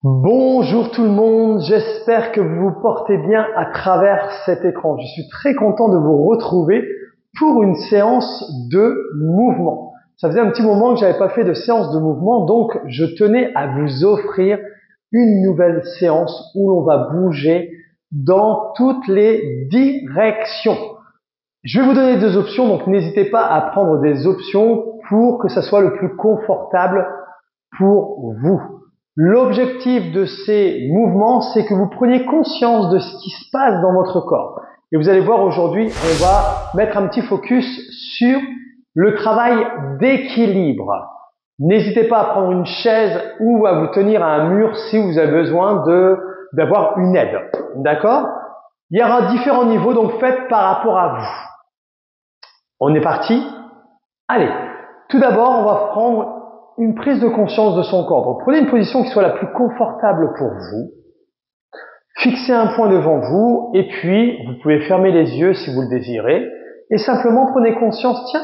Bonjour tout le monde, j'espère que vous vous portez bien à travers cet écran. Je suis très content de vous retrouver pour une séance de mouvement. Ça faisait un petit moment que je n'avais pas fait de séance de mouvement, donc je tenais à vous offrir une nouvelle séance où l'on va bouger dans toutes les directions. Je vais vous donner deux options, donc n'hésitez pas à prendre des options pour que ça soit le plus confortable pour vous. L'objectif de ces mouvements, c'est que vous preniez conscience de ce qui se passe dans votre corps. Et vous allez voir aujourd'hui, on va mettre un petit focus sur le travail d'équilibre. N'hésitez pas à prendre une chaise ou à vous tenir à un mur si vous avez besoin d'avoir une aide. D'accord? Il y aura différents niveaux, donc faites par rapport à vous. On est parti? Allez, tout d'abord, on va prendre une prise de conscience de son corps. Donc, prenez une position qui soit la plus confortable pour vous. Fixez un point devant vous et puis vous pouvez fermer les yeux si vous le désirez et simplement prenez conscience, tiens,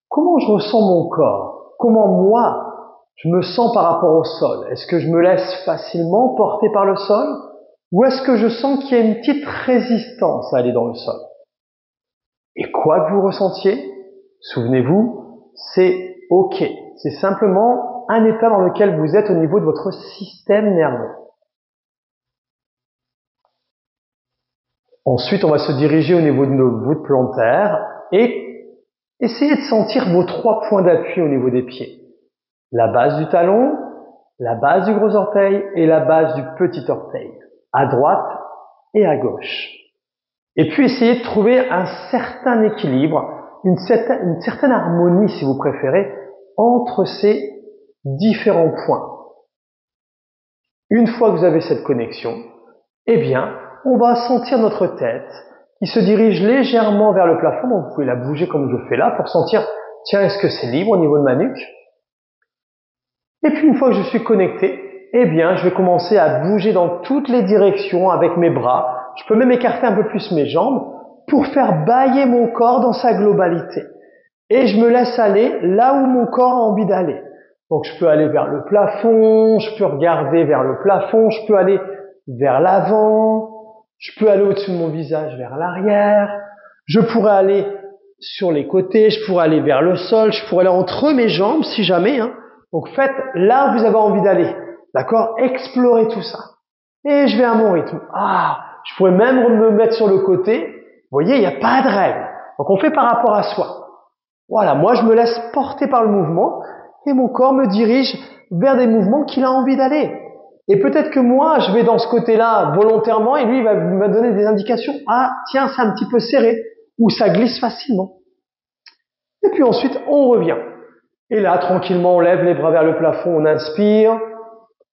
comment je ressens mon corps? Comment moi, je me sens par rapport au sol? Est-ce que je me laisse facilement porter par le sol? Ou est-ce que je sens qu'il y a une petite résistance à aller dans le sol? Et quoi que vous ressentiez, souvenez-vous, c'est OK. C'est simplement un état dans lequel vous êtes au niveau de votre système nerveux. Ensuite, on va se diriger au niveau de nos voûtes plantaires et essayez de sentir vos 3 points d'appui au niveau des pieds. La base du talon, la base du gros orteil et la base du petit orteil, à droite et à gauche. Et puis essayez de trouver un certain équilibre, une certaine harmonie si vous préférez, entre ces différents points. Une fois que vous avez cette connexion, eh bien, on va sentir notre tête qui se dirige légèrement vers le plafond, donc vous pouvez la bouger comme je fais là pour sentir, tiens, est-ce que c'est libre au niveau de ma nuque? Et puis une fois que je suis connecté, eh bien, je vais commencer à bouger dans toutes les directions avec mes bras. Je peux même écarter un peu plus mes jambes pour faire bâiller mon corps dans sa globalité. Et je me laisse aller là où mon corps a envie d'aller. Donc je peux aller vers le plafond, je peux regarder vers le plafond, je peux aller vers l'avant, je peux aller au-dessus de mon visage vers l'arrière, je pourrais aller sur les côtés, je pourrais aller vers le sol, je pourrais aller entre mes jambes si jamais. Donc faites là où vous avez envie d'aller. D'accord? Explorez tout ça. Et je vais à mon rythme. Je pourrais même me mettre sur le côté. Vous voyez, il n'y a pas de règle. Donc on fait par rapport à soi. Voilà, moi je me laisse porter par le mouvement et mon corps me dirige vers des mouvements qu'il a envie d'aller. Et peut-être que moi je vais dans ce côté-là volontairement et lui il va me donner des indications. Ah tiens, c'est un petit peu serré ou ça glisse facilement. Et puis ensuite on revient. Et là tranquillement on lève les bras vers le plafond, on inspire,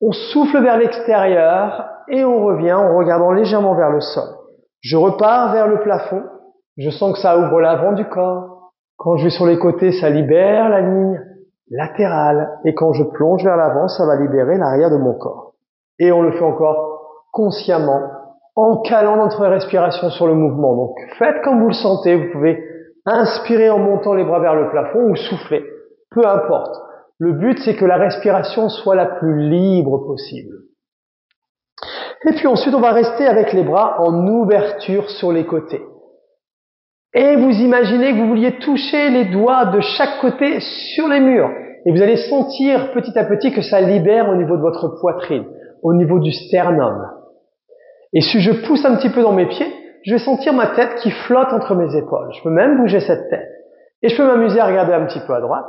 on souffle vers l'extérieur et on revient en regardant légèrement vers le sol. Je repars vers le plafond, je sens que ça ouvre l'avant du corps. Quand je vais sur les côtés, ça libère la ligne latérale. Et quand je plonge vers l'avant, ça va libérer l'arrière de mon corps. Et on le fait encore consciemment, en calant notre respiration sur le mouvement. Donc faites comme vous le sentez. Vous pouvez inspirer en montant les bras vers le plafond ou souffler. Peu importe. Le but, c'est que la respiration soit la plus libre possible. Et puis ensuite, on va rester avec les bras en ouverture sur les côtés. Et vous imaginez que vous vouliez toucher les doigts de chaque côté sur les murs. Et vous allez sentir petit à petit que ça libère au niveau de votre poitrine, au niveau du sternum. Et si je pousse un petit peu dans mes pieds, je vais sentir ma tête qui flotte entre mes épaules. Je peux même bouger cette tête. Et je peux m'amuser à regarder un petit peu à droite.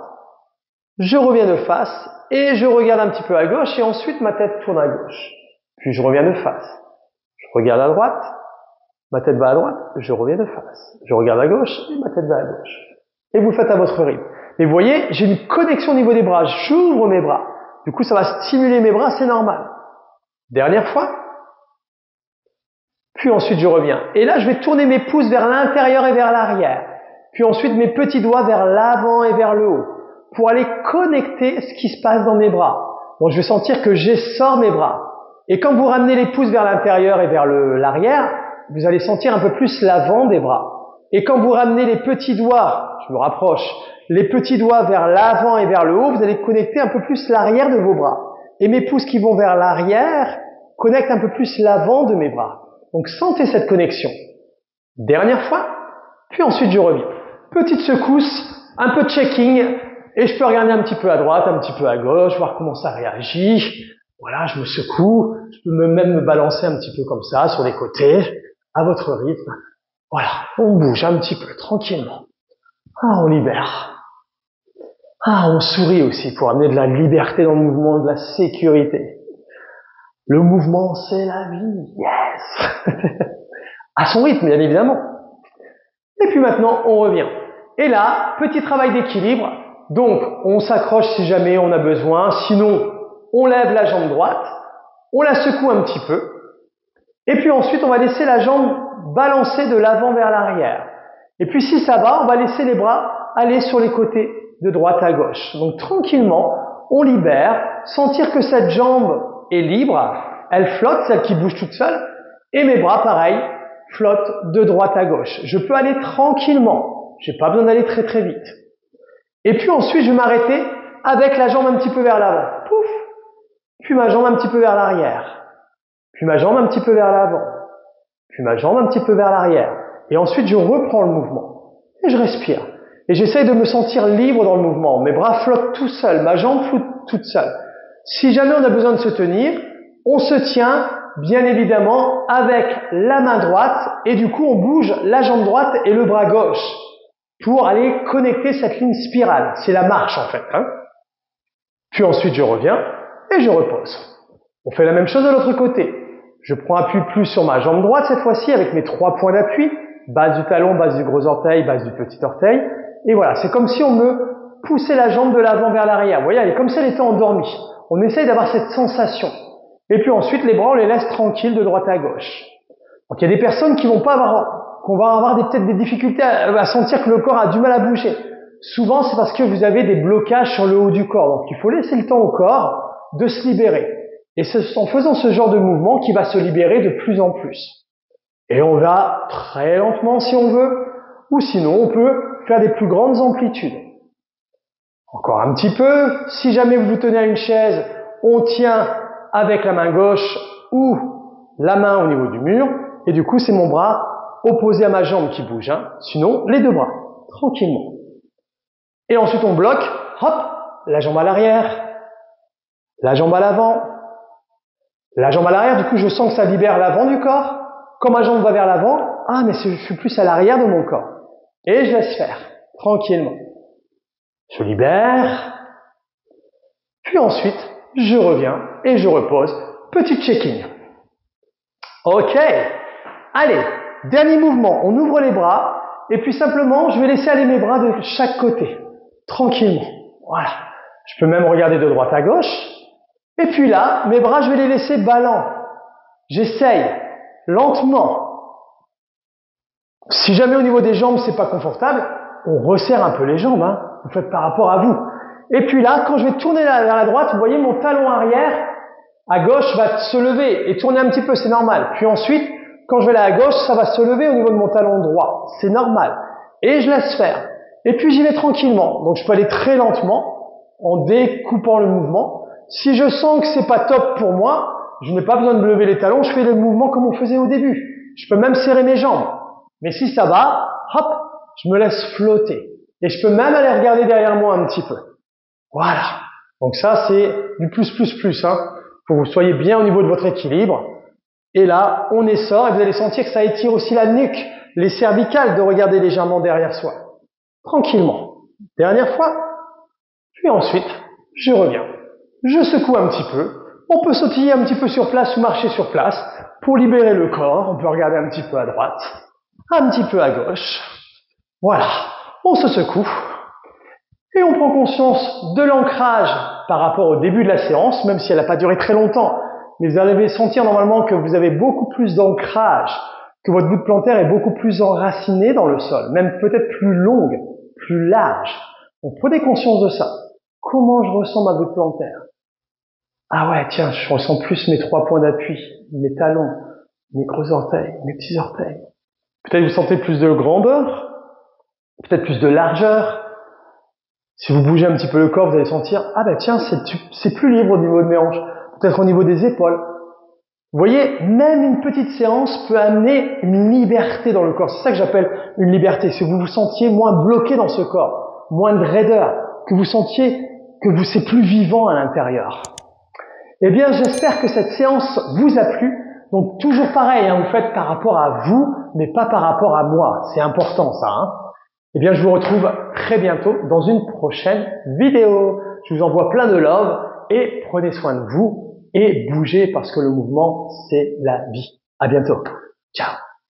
Je reviens de face et je regarde un petit peu à gauche et ensuite ma tête tourne à gauche. Puis je reviens de face. Je regarde à droite. Ma tête va à droite, je reviens de face. Je regarde à gauche et ma tête va à gauche. Et vous faites à votre rythme. Mais vous voyez, j'ai une connexion au niveau des bras. J'ouvre mes bras. Du coup, ça va stimuler mes bras, c'est normal. Dernière fois. Puis ensuite, je reviens. Et là, je vais tourner mes pouces vers l'intérieur et vers l'arrière. Puis ensuite, mes petits doigts vers l'avant et vers le haut. Pour aller connecter ce qui se passe dans mes bras. Donc, je vais sentir que j'essore mes bras. Et quand vous ramenez les pouces vers l'intérieur et vers l'arrière, vous allez sentir un peu plus l'avant des bras. Et quand vous ramenez les petits doigts, je me rapproche, les petits doigts vers l'avant et vers le haut, vous allez connecter un peu plus l'arrière de vos bras. et mes pouces qui vont vers l'arrière connectent un peu plus l'avant de mes bras. Donc sentez cette connexion. Dernière fois, puis ensuite je reviens. Petite secousse, un peu de checking, et je peux regarder un petit peu à droite, un petit peu à gauche, voir comment ça réagit. Voilà, je me secoue, je peux même me balancer un petit peu comme ça, sur les côtés, à votre rythme. Voilà, on bouge un petit peu, tranquillement. Ah, on libère. Ah, on sourit aussi pour amener de la liberté dans le mouvement, de la sécurité. Le mouvement, c'est la vie. Yes! À son rythme, bien évidemment. Et puis maintenant, on revient. Et là, petit travail d'équilibre. Donc, on s'accroche si jamais on a besoin. Sinon, on lève la jambe droite. On la secoue un petit peu. Et puis ensuite, on va laisser la jambe balancer de l'avant vers l'arrière. Et puis si ça va, on va laisser les bras aller sur les côtés de droite à gauche. Donc tranquillement, on libère, sentir que cette jambe est libre, elle flotte, celle qui bouge toute seule, et mes bras, pareil, flottent de droite à gauche. Je peux aller tranquillement, j'ai pas besoin d'aller très très vite. Et puis ensuite, je vais m'arrêter avec la jambe un petit peu vers l'avant. Pouf! Puis ma jambe un petit peu vers l'arrière. Puis ma jambe un petit peu vers l'avant. Puis ma jambe un petit peu vers l'arrière. Et ensuite, je reprends le mouvement. Et je respire. Et j'essaye de me sentir libre dans le mouvement. Mes bras flottent tout seuls. Ma jambe flotte toute seule. Si jamais on a besoin de se tenir, on se tient, bien évidemment, avec la main droite. Et du coup, on bouge la jambe droite et le bras gauche pour aller connecter cette ligne spirale. C'est la marche, en fait. Puis ensuite, je reviens et je repose. On fait la même chose de l'autre côté. Je prends appui plus sur ma jambe droite cette fois-ci avec mes 3 points d'appui. Base du talon, base du gros orteil, base du petit orteil. Et voilà, c'est comme si on me poussait la jambe de l'avant vers l'arrière. Vous voyez, elle est comme si elle était endormie. On essaye d'avoir cette sensation. Et puis ensuite, les bras, on les laisse tranquilles de droite à gauche. Donc il y a des personnes qui vont pas avoir, qu'on va avoir peut-être des difficultés à sentir que le corps a du mal à bouger. Souvent, c'est parce que vous avez des blocages sur le haut du corps. Donc il faut laisser le temps au corps de se libérer. Et c'est en faisant ce genre de mouvement qu'il va se libérer de plus en plus. Et on va très lentement si on veut, ou sinon on peut faire des plus grandes amplitudes. Encore un petit peu, si jamais vous vous tenez à une chaise, on tient avec la main gauche ou la main au niveau du mur, et du coup c'est mon bras opposé à ma jambe qui bouge, sinon les deux bras, tranquillement. Et ensuite on bloque, hop, la jambe à l'arrière, la jambe à l'avant, la jambe à l'arrière, du coup je sens que ça libère l'avant du corps. Quand ma jambe va vers l'avant, ah mais je suis plus à l'arrière de mon corps. Et je laisse faire, tranquillement. Je libère. Puis ensuite, je reviens et je repose. Petit checking. Ok. Allez, dernier mouvement. On ouvre les bras. Et puis simplement, je vais laisser aller mes bras de chaque côté. Tranquillement. Voilà. Je peux même regarder de droite à gauche. Et puis là, mes bras, je vais les laisser ballants. J'essaye, lentement. Si jamais au niveau des jambes, c'est pas confortable, on resserre un peu les jambes. Vous faites par rapport à vous. Et puis là, quand je vais tourner vers la droite, vous voyez mon talon arrière, à gauche, va se lever et tourner un petit peu, c'est normal. Puis ensuite, quand je vais là à gauche, ça va se lever au niveau de mon talon droit. C'est normal. Et je laisse faire. Et puis j'y vais tranquillement. Donc je peux aller très lentement, en découpant le mouvement. Si je sens que c'est pas top pour moi, je n'ai pas besoin de lever les talons, je fais le mouvement comme on faisait au début. Je peux même serrer mes jambes. Mais si ça va, hop, je me laisse flotter. Et je peux même aller regarder derrière moi un petit peu. Voilà. Donc ça, c'est du plus, pour que vous soyez bien au niveau de votre équilibre. Et là, on essore et vous allez sentir que ça étire aussi la nuque, les cervicales, de regarder légèrement derrière soi. Tranquillement. Dernière fois. Puis ensuite, je reviens. Je secoue un petit peu. On peut sautiller un petit peu sur place ou marcher sur place pour libérer le corps. On peut regarder un petit peu à droite, un petit peu à gauche. Voilà. On se secoue. Et on prend conscience de l'ancrage par rapport au début de la séance, même si elle n'a pas duré très longtemps. Mais vous allez sentir normalement que vous avez beaucoup plus d'ancrage, que votre voûte plantaire est beaucoup plus enracinée dans le sol, même peut-être plus longue, plus large. Donc prenez conscience de ça. Comment je ressens ma voûte plantaire? Ah ouais, tiens, je ressens plus mes 3 points d'appui, mes talons, mes gros orteils, mes petits orteils. Peut-être vous sentez plus de grandeur, peut-être plus de largeur. Si vous bougez un petit peu le corps, vous allez sentir, ah ben tiens, c'est plus libre au niveau de mes hanches, peut-être au niveau des épaules. Vous voyez, même une petite séance peut amener une liberté dans le corps. C'est ça que j'appelle une liberté. Si vous vous sentiez moins bloqué dans ce corps, moins de raideur, que vous sentiez que c'est plus vivant à l'intérieur. Eh bien, j'espère que cette séance vous a plu. Donc, toujours pareil, hein, vous faites par rapport à vous, mais pas par rapport à moi. C'est important, ça. Hein. Eh bien, je vous retrouve très bientôt dans une prochaine vidéo. Je vous envoie plein de love et prenez soin de vous et bougez parce que le mouvement, c'est la vie. À bientôt. Ciao.